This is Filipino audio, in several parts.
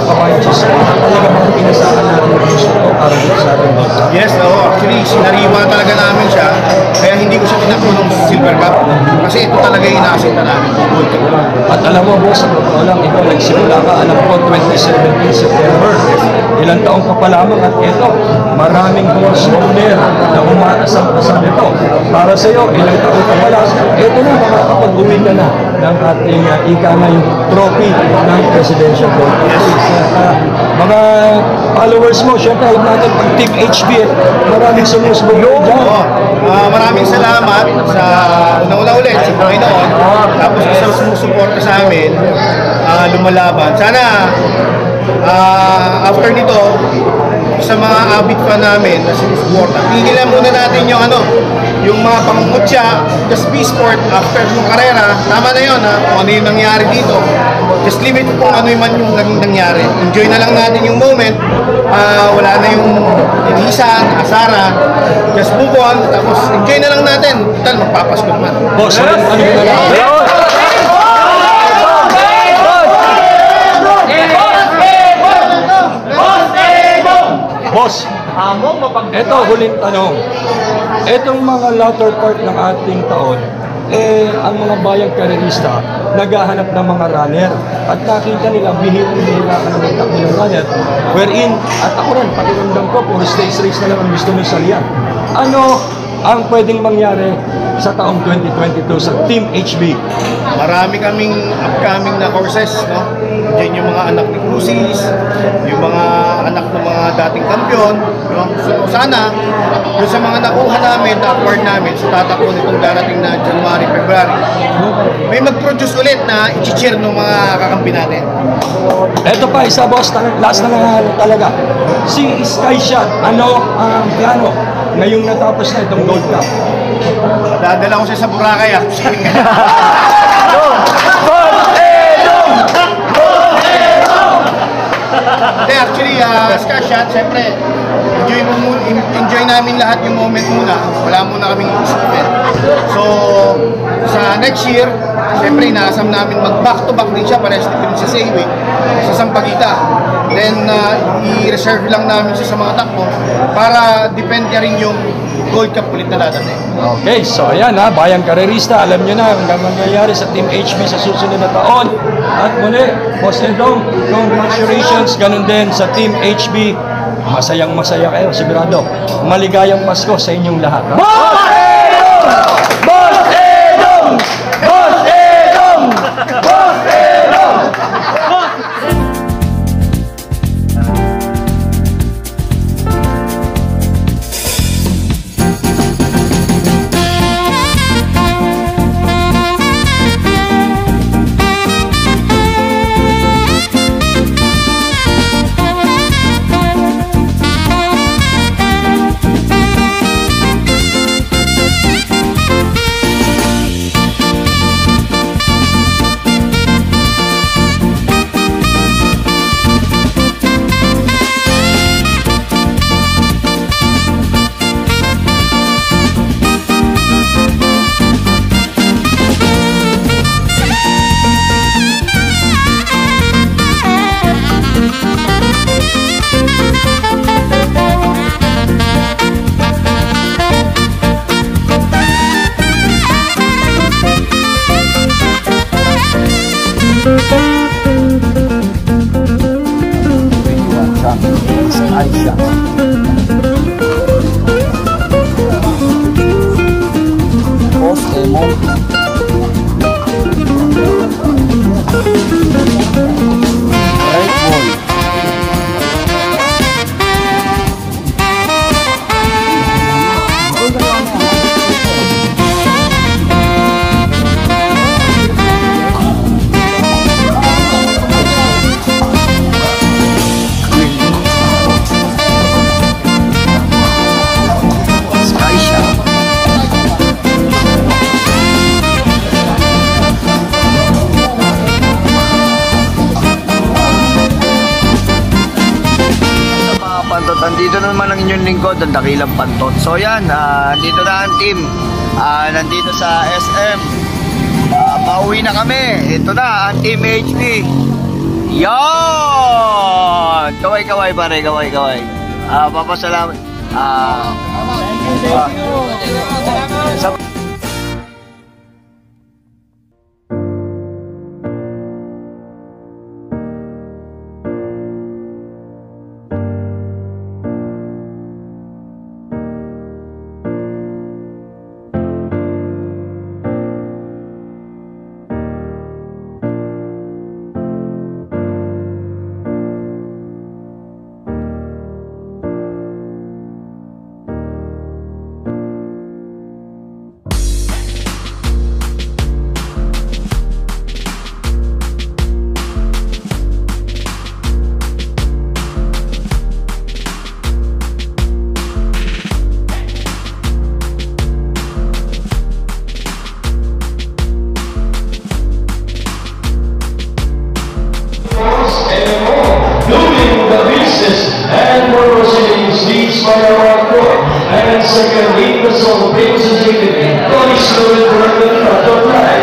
kabayan Diyos, talaga mga pinasakan natin ang gusto ko para dito sa ating gold cup. Yes, actually, sinariwa talaga namin siya, kaya hindi ko siya tinatulong sa Silver Cup, kasi ito talaga yung ina-asset na namin, gold cup. At alam mo boss, sa totoo lang, ikaw nagsimula ka, alam ko, 2017 September. Ilang taong ka pa lamang at ito, maraming horse owner na umaasam-asam ito. Para sa iyo, ilang taong ka pa lang, ito na, makakapag-uwi ka na ng ating ika na yung trophy ng Presidential Gold Cup. Mga followers mo, syempre alam natin pag Team HB, maraming sumusubok dyan. Maraming salamat sa una-una ulit sa Panginoon, tapos isang sumusuporta sa amin, lumalaban. Sana after nito, sa mga avid fan namin na sinusuporta, pigilan muna natin yung yung mga pangungutya, just be sport after yung karera. Tama na yun, kung ano yung nangyari dito, just leave it kung ano man yung naging nangyari. Enjoy na lang natin yung moment, wala na yung inisan, asara, just move on, tapos enjoy na lang natin. Total, magpapasko naman. Boss, ano yung Boss, ito huling tanong. Itong mga latter part ng ating taon, ang mga bayang karerista naghahanap ng mga runner at nakita nila bihira ka ng magtakbo ng runner wherein at ako rin pakiramdam ko puro stage race na lang ang gusto mo salihan. Ano ang pwedeng mangyari sa taong 2022 sa Team HB? Marami kaming upcoming na courses, no? Diyan yung mga anak ni Crucis, yung mga anak ng mga dating kampiyon, no? So sana, yung sa mga nakuha namin, na-acquired namin, sa tatakbo nitong darating na January, February, may mag-produce ulit na i-cheer ng mga kakampi natin. Eto pa, isa boss, last na talaga. Si Sky Shot, ano ang plano ngayong natapos na itong Gold Cup? Dadala ko siya sa Boracay. Actually, Sky Shot, siyempre, enjoy namin lahat yung moment muna. Wala muna kaming isipin. So, sa next year, siyempre, inaasam namin mag-back-to-back din siya para din sa Sayway, sa Sampaguita. Then, i-reserve lang namin siya sa mga takbo para depende rin yung Gold Cup ulit na dadating. Okay, so ayan bayang karerista, alam nyo na ang mangyayari sa Team HB sa susunod na taon. At muli, Boss Endong, congratulations, ganun din sa Team HB. Masayang masaya kayo, sigurado. Maligayang Pasko sa inyong lahat. Boss Endong! Boss Endong! Boss Endong! Boss Endong! Nandito naman ang inyong lingkod, ang Dakilang Pantot. So yan, nandito na ang team, nandito sa SM. Pauwi na kami. Ito na ang Team HB. Yon! Kaway-kaway pare, kaway-kaway. Papasalamat. Sa and more proceedings leads by around 4. And second lead the song brings us in Tony Slow and Brandon Butterfly.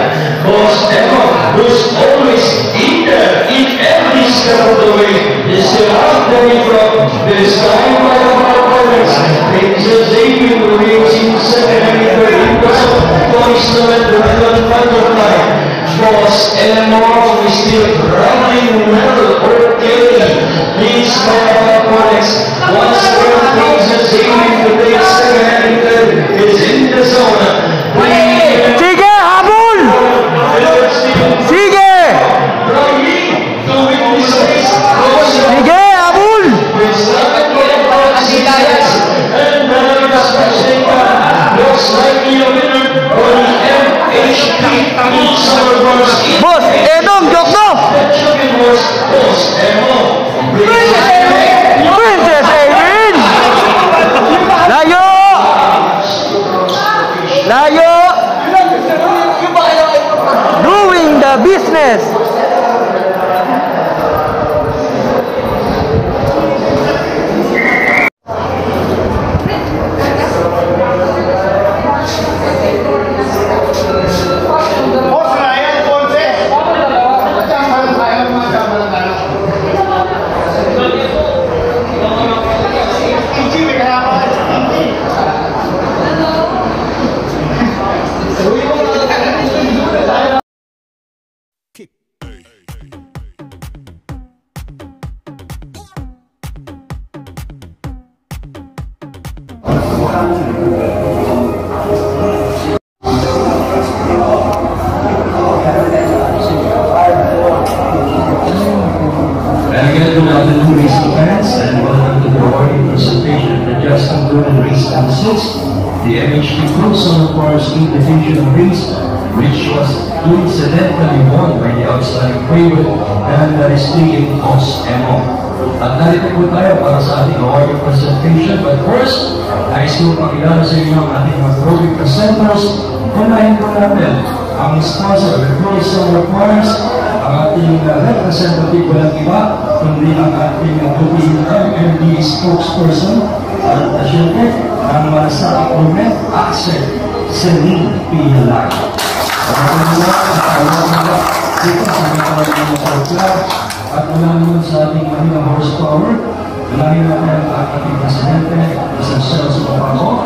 Boss Emma, who's always in there in every step of the way, is still out there in front. This time by our opponents, brings us in who remains in second and third lead the song Tony Slow and Brandon Butterfly. Boss Emma is still running well, okay. Leads by our opponents. Once more brings us in to take second and third is in the zone. Sige, habol! Sige! Sige, habol! Boss, Edong, Jokno! Princess Erin! Layo! Layo! Doing the business! The MHP Cruiser Force Individual Race, which was incidentally won by the outstanding favorite and that is taking Boss Emo. At narito po tayo para sa ating award presentation, but first, nais ko pakilala sa inyo ang ating mga trophy presenters. Unahin po natin ang sponsor of the Cruiser Force, ang ating representative walang iba, kundi ang ating MMD spokesperson, at syempre, ang malasakit movement, Axel Celine Pilar. Dito sa mga motor club at mula naman sa ating Manila horsepower, unahin natin ang ating presidente, Mr. Celso Papago,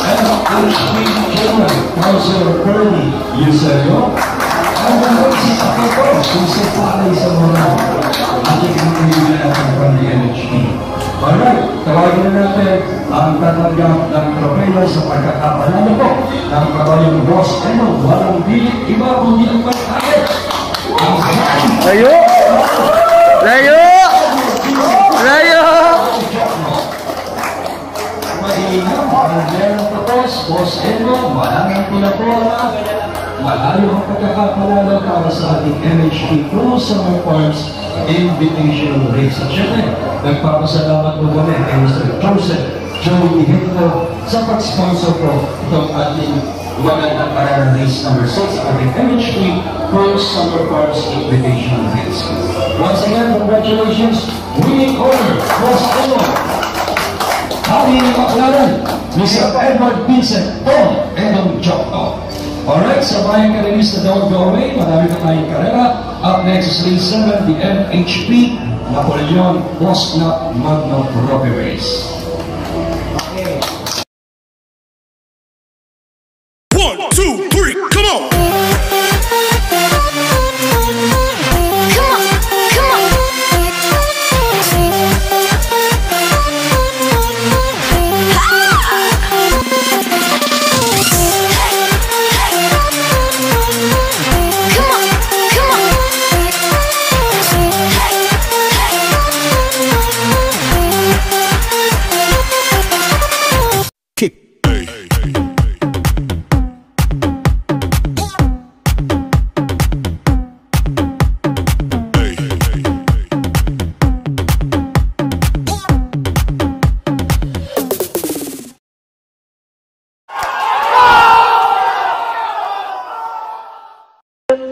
and HP Chairman, Councilor Curly Eusebio, and ang si Papago, kung sa palay sa mga ating mga natin from the MHP. Alright, tawagin na natin ang tatanggap ng tropela sa pagkakapanalo po ng kabayang Boss Emo. Walang pilit iba kundi ang pagkakit. Layo! Layo! Layo! Mainam ang meron tapos, Boss Emo, malangang pula-pula. Malayo ang pagkakapanalo para sa ating MHP Cruiser Farms Invitational Race. At syempre, nagpapasalamat po kami kay Mr. Joseph Joey Hector sa pag-sponsor po itong ating magandang karera race number 6 ating MHP Cruiser Farms Invitational Race. Once again, congratulations, winning order, Boss Emo. Happy Maklaran, Mr. Edward Vincent Tom Edong Jokno. Alright, sabayan ka rin Mr. Dog Go Away, marami na tayong karera. Up next is lane 7, the MHP Napoleon Bosnat Magna Trophy Race. 1, 2, 3, come on!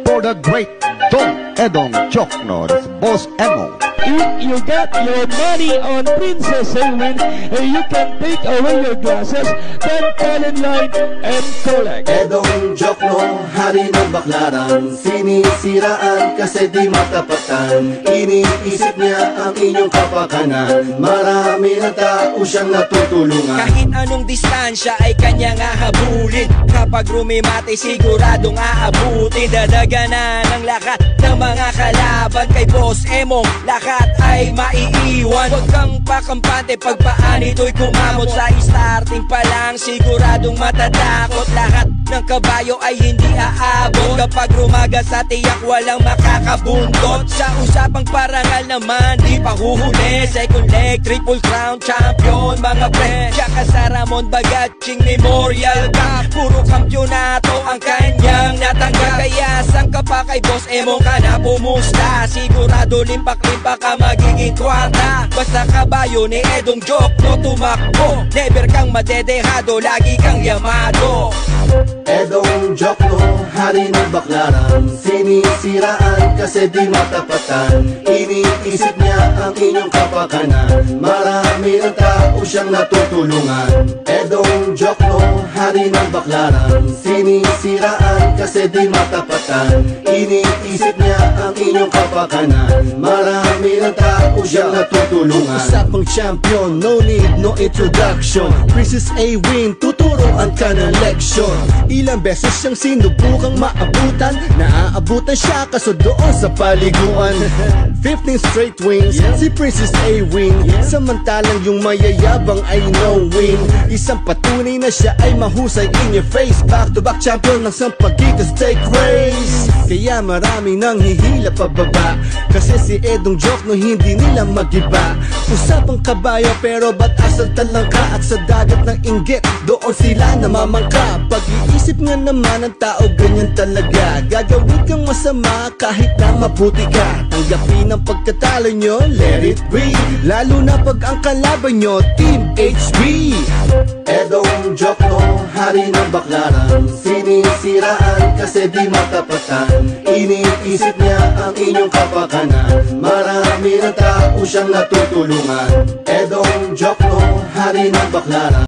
For the great Don Edong Jokno, this Boss Emo. If you get your money on Princess Aylwin, you can take away your glasses, then fall in line and collect. Edong Jokno, hari ng baklaran, sinisiraan kasi di matapatan. Iniisip niya ang inyong kapakanan, marami na tao siyang natutulungan. Kahit anong distansya ay kanyang ahabulin, kapag rumimate siguradong aabutin. Dadaganan ang lakat ng mga kalaban kay Boss Emong, lakat ay maiiwan. Huwag kang pakampante pag paan ito'y kumamot. Sa starting pa lang siguradong matatakot. Lahat ng kabayo ay hindi aabot, kapag rumaga sa tiyak walang makakabundot. Sa usapang parangal naman di pa huhuli, second leg, triple crown champion mga pre. Tsaka sa Ramon Bagaching Memorial Cup, puro kampyonato ang kanyang natanggap. Kaya sang ka pa kay Boss Emong ka na pumusta, sigurado limpak-limpak ka magiging kwarta. Basta kabayo ni Edong Jokno tumakbo, never kang madedehado, lagi kang yamado. Edong Jokno, hari ng baklaran, sinisiraan kasi di matapatan. Iniisip niya ang inyong kapakanan, marami ng tao siyang natutulungan. Edong Jokno, hari ng baklaran, sinisiraan kasi di matapatan. Iniisip niya ang inyong kapakanan, marami ng tao siyang natutulungan. Usapang champion, no need, no introduction. Princess Aylwin, tuturuan ka ng leksyon. Ilang beses siyang sinubukang maabutan, naaabutan siya kaso doon sa paliguan. 15 straight wins, si Princess Aylwin, samantalang yung mayayabang ay no win. Isang patunay na siya ay mahusay in your face, back to back champion ng Sampaguita Stake Race. Kaya maraming nang hihila pababa, kasi si Edong Jokno hindi nila magiba. Usapang kabayo pero ba't asal talangka, at sa dagat ng inggit doon sila namamangka. Pag-iisip nga naman ng tao ganyan talaga, gagawin kang masama kahit na mabuti ka. Tanggapin ang pagkatalo nyo, let it be, lalo na pag ang kalaban nyo Team HB. Edong Jokno, hari ng baklaran, sinisiraan kasi di matapatan. Iniisip niya ang inyong kapakanan, marami ng tao siyang natutulungan. Edong Jokno, hari ng baklaran.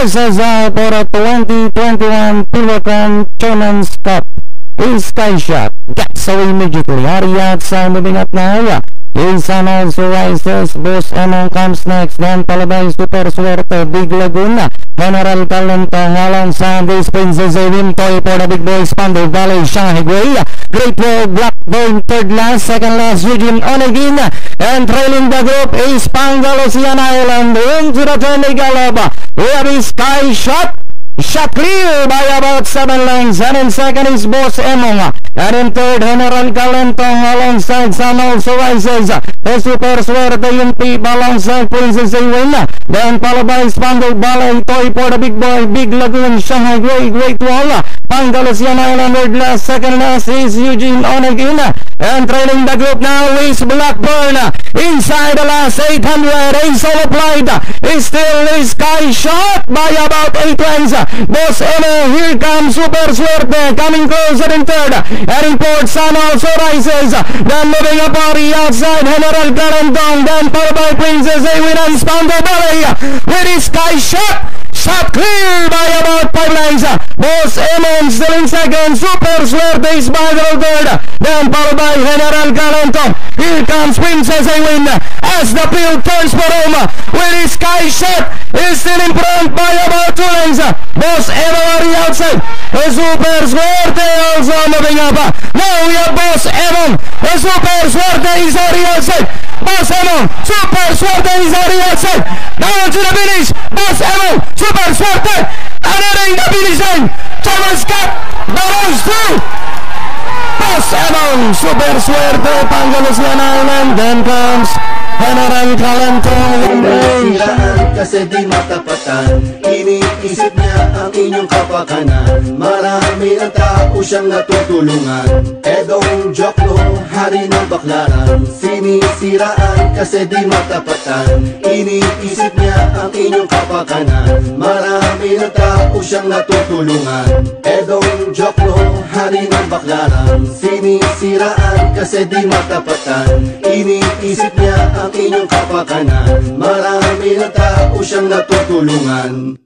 This is for a 2021 Pilocon Challenge Cup is Sky Shot. So immediately, Ariat sa moving up na haya. Ilsan also rises, Boss Emong comes next, then followed by Super Suerte, Big Laguna, General Talento, alongside this Princess Aylwin, Toy for the Big Boys, Pando Valley, Shanghai Gray, Great Wall, Blackburn, third last, second last, Eugene Onegin, and trailing the group is Pangasinan Island, into the turn they gallop, here is Sky Shot. Shot clear by about 7 lengths, and in second is Boss Emong, and in third General Calentong alongside Sun also rises, the Super Suerte yung Peep alongside Princess Aylwin, then followed by Spandau Ballet, Toy for the Big Boy, Big Lagoon, Shanghai Gray, Great Wall, Pangasinan Island, third last, second last is Eugene Onegin, and trailing the group now is Blackburn, inside the last 800, a solo applied, is still is Sky Shot by about 8 lengths. Boss Emong, here comes Super Suerte, coming closer in third, and in fourth, Sun also rises, then moving up Ari outside General Calentong, then followed by Princess Aylwin and Spandau Ballet, with his Sky Shot, shot clear by about 5 lengths, Boss Emon still in second. Super Suerte is by the third. Then followed by General Calento. Here comes Princess Awin as the field turns for home. With his Sky Shot is still in front by about 2 lengths. Boss Emon on the outside. The Super Suerte also moving up. Now we have Boss Emon. The Super Suerte is on the outside. Boss Emon, Super Suerte is on the outside. Down to the finish. Boss Emon, Super Suerte. Entering the finish line. Thomas Cup. Balance through. Boss Emon, Super Suerte. Pangalos Island. Then comes General Calento. Siraan kasi di matapatan. Iniisip niya ang inyong kapakanan. Marami ang tao siyang natutulungan. Edong Jokno, hari ng baklaran. Sinisiraan kasi di matapatan. Iniisip niya ang inyong kapakanan. Marami ang tao siyang natutulungan. Edong Jokno, hari ng baklaran. Sinisiraan kasi di matapatan. Iniisip niya ang inyong kapakanan. Marami ng tao siyang natutulungan.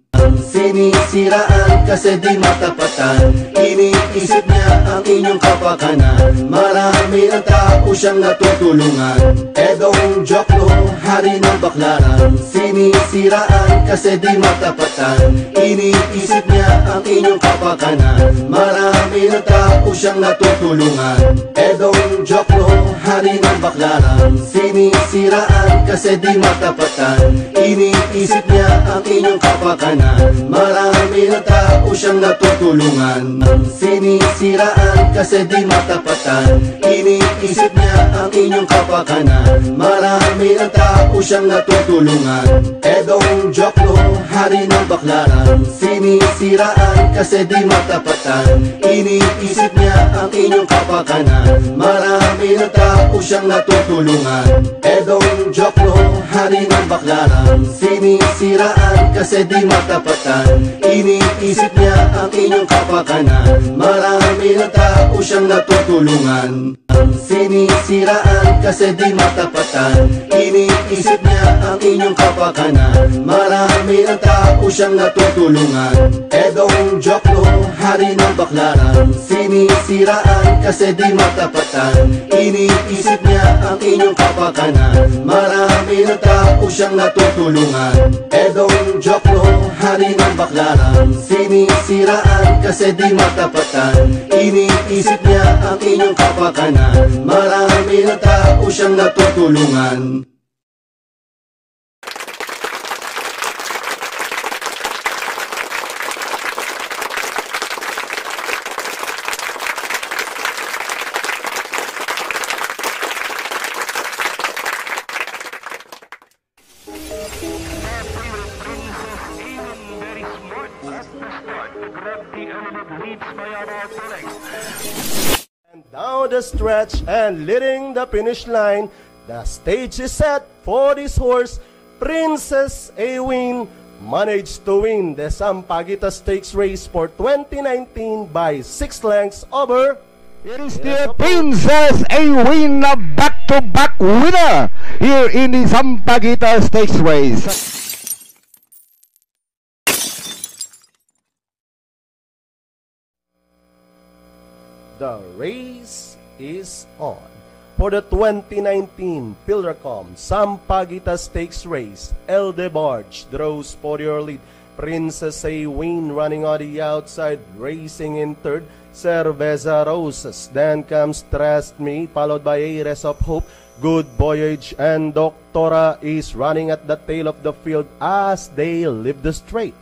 Sinisiraan kasi di matapatan. Iniisip niya ang inyong kapakanan. Marami ng tao siyang natutulungan. Edong Jokno, hari ng baklaran. Sinisiraan kasi di matapatan. Iniisip niya ang inyong kapakanan. Marami ng tao siyang natutulungan. Edong Jokno, hari ng baklaran. Sinisiraan kasi di matapatan. Iniisip niya ang inyong kapakanan. Marami ng tao siyang natutulungan. Sinisiraan kasi di matapatan. Iniisip niya ang inyong kapakanan. Marami ng tao siyang natutulungan. Edong Jokno, hari ng baklaran. Sinisiraan kasi di matapatan. Iniisip niya ang inyong kapakanan. Marami ng tao siyang natutulungan. Edong Jokno, hari ng baklaran. Sinisiraan kasi di matapatan. Iniisip niya ang inyong kapakanan. Marami ng tao siyang natutulungan. Sinisiraan kasi di matapatan. Iniisip niya ang inyong kapakanan. Marami ng tao siyang natutulungan. Edong Jokno, hari ng baklaran. Sinisiraan kasi di matapatan. Iniisip niya ang inyong kapakanan. Marami ng tao siyang natutulungan. Edong Jokno, hari ng baklaran. Sinisiraan kasi di matapatan. Iniisip niya ang inyong kapakanan. Marami ng tao siyang natutulungan. Down the stretch and leading the finish line, the stage is set for this horse. Princess Awin managed to win the Sampaguita Stakes race for 2019 by 6 lengths over. It is the Princess Awin, a back-to-back winner here in the Sampaguita Stakes race. The race is on for the 2019 Pilracom Sampaguita Stakes race. El DeBarge draws for your lead. Princess Awin running on the outside, racing in third. Cerveza Roses. Then comes Trust Me, followed by Aires of Hope. Good Voyage and Doctora is running at the tail of the field as they leave the straight.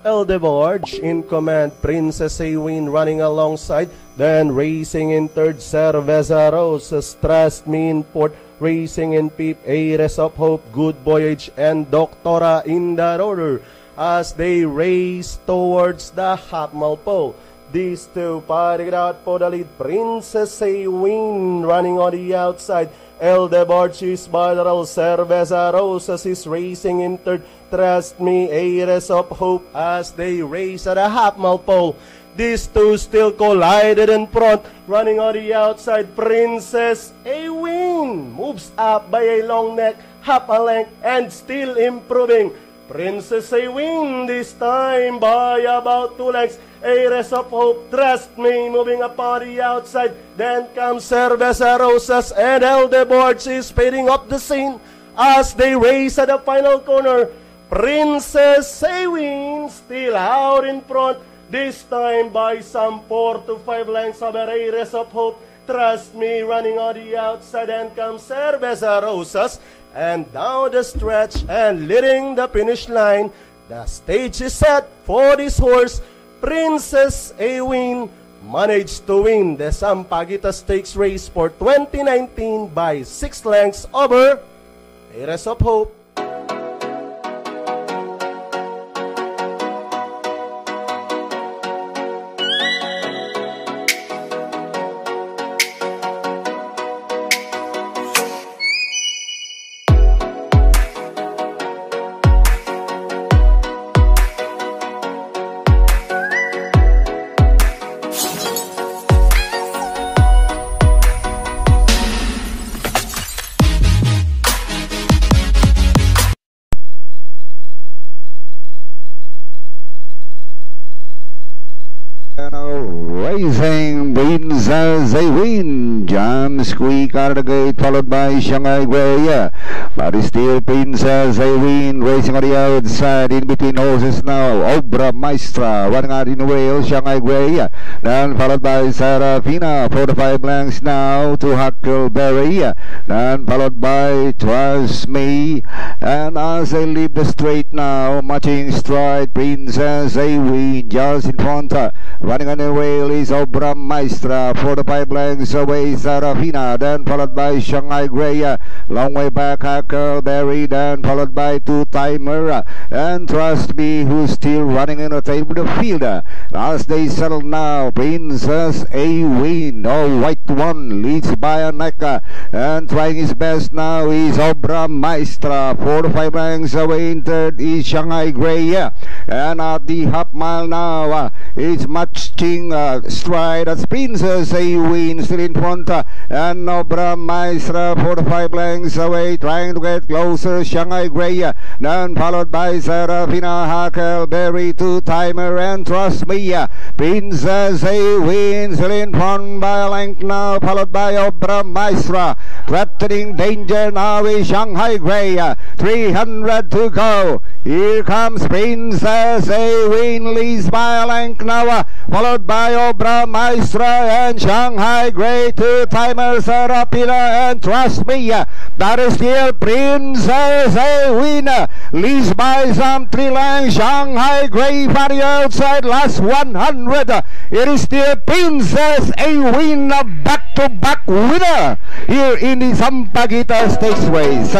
El DeBarge in command, Princess Awin running alongside, then racing in third, Cerveza Roses, Trust Me in fourth, racing in fifth, Aires of Hope, Good Voyage, and Doctora in that order as they race towards the half-mile pole. These two fighting it out for the lead. Princess Awin running on the outside. El DeBarge is bilateral. Cerveza Roses is racing in third. Trust Me, Aires of Hope as they race at a half-mile pole. These two still collided in front. Running on the outside, Princess Awin moves up by a long neck, half a length, and still improving. Princess A win this time by about 2 lengths. Aires of Hope, trust me, moving upon the outside. Then comes Cerveza Rosas and Eldeborg is fading up the scene as they race at the final corner. Princess A win still out in front, this time by some 4 to 5 lengths over Aires of Hope. Trust me, running on the outside, and comes Cerveza Rosas. And down the stretch and leading the finish line, the stage is set for this horse. Princess A win managed to win the Sampaguita Stakes race for 2019 by 6 lengths over Aires of Hope. Racing Princess A win. Jam squeak out of the gate, followed by Shanghai Grey. But still Princess A win racing on the outside, in between horses now. Obra Maestra running out in the rail, Shanghai Grey. Then followed by Serafina, 45 lengths now to Huckleberry. Then followed by Trust Me. And as they leave the straight now, marching stride, Princess A win just in front. Running on the rail is Obra Maestra, 45 lengths away Serafina, then followed by Shanghai Grey, long way back Huckleberry, then followed by Two Timer, and Trust Me, who's still running in the table of the field. As they settle now, Princess A win, oh white one, leads by a neck, and trying his best now is Obra Maestra, 45 lengths away in third is Shanghai Grey, and at the half mile now, it's matching stride as Princess A win still in front, and Obra Maestra 45 lengths away, trying to get closer, Shanghai Grey, then followed by Serafina, Huckleberry, Two Timer, and Trust Me. Princess A win still in front by a length now, followed by Obra Maestra. Threatening danger now is Shanghai Grey, 300 to go. Here comes Princess A win, leads by a length now, followed by Obra Maestra and Shanghai Grey, Two Timer, Serafina, and Trust Me. That is still Princess A win, leads by some 3 lengths. Shanghai Grey for the outside, last 100. It is still Princess A win, back-to-back winner here in the Sampaguita Stakes race.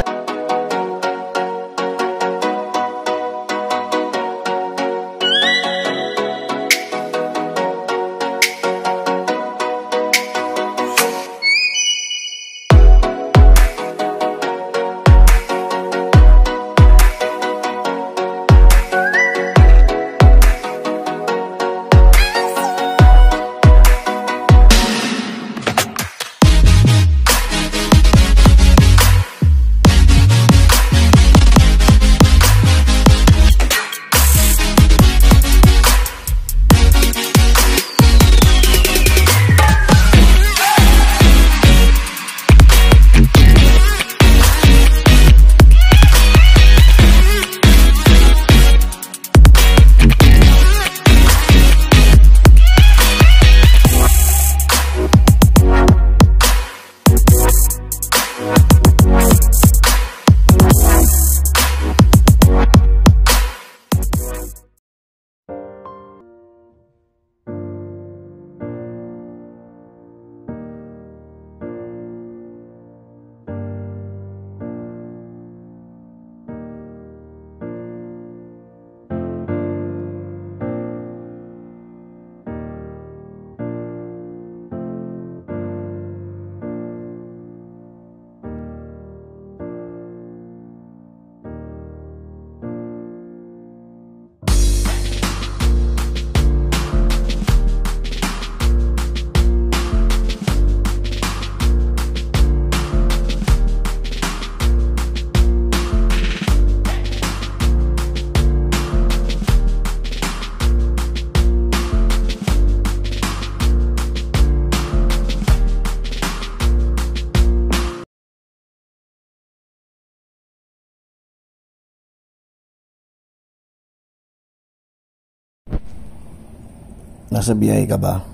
Nasa biyahe ka ba?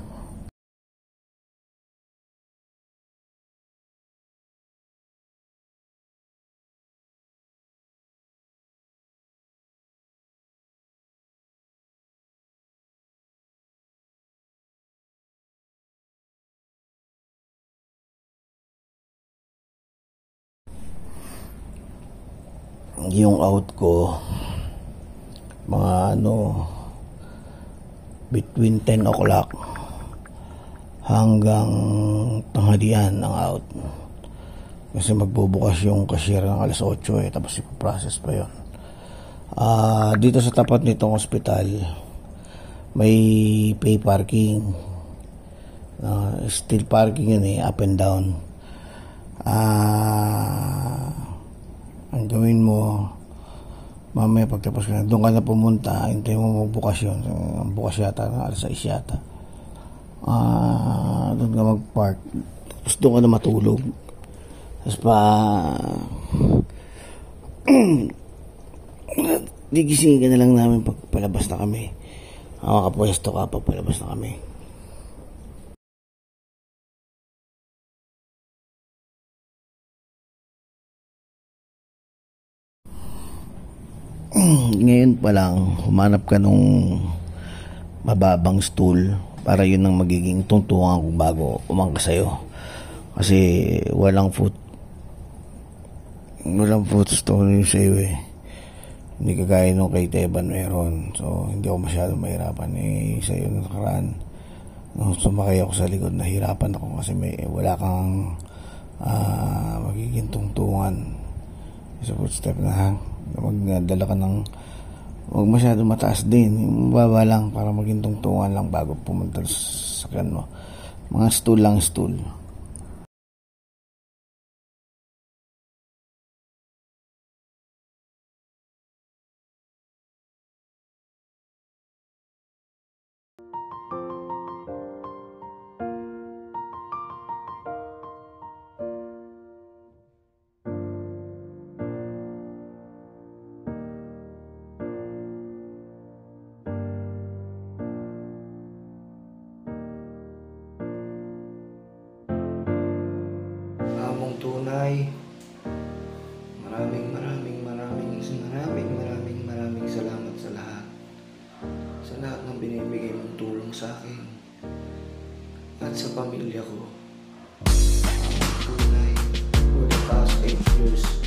Yung out ko mga between 10 o'clock hanggang tanghalian ang out kasi magbubukas yung cashier ng alas 8 tapos ipaprocess pa yun. Dito sa tapat nitong ospital may pay parking, still parking yun up and down. Ang gawin mo mamaya pagtapos ka na, doon ka na pumunta, hintayin mo magbukas yun. Ang bukas yata, alas 6 yata. Doon ka mag-park. Tapos doon ka na matulog. Tapos gigisingin ka na lang namin pag palabas na kami. Makapwesto ka pag palabas na kami. Ngayon pa lang humanap ka nung mababang stool para yun ang magiging tungtungan ko bago umangka sa'yo kasi walang stool yung sa'yo hindi kagaya nung kay Teban meron, so hindi ako masyadong mahirapan sa'yo nung nakaraan nung sumakay ako sa likod nahirapan ako kasi wala kang magiging tungtungan sa footstep na magdala ka ng huwag masyado mataas din, mababa lang para maging tungtungan lang bago pumunta sa sakyan mo. Mga stool lang stool. Among tunay, maraming salamat sa lahat ng binibigay mong tulong sa akin at sa pamilya ko. Among tunay, for the past 8 years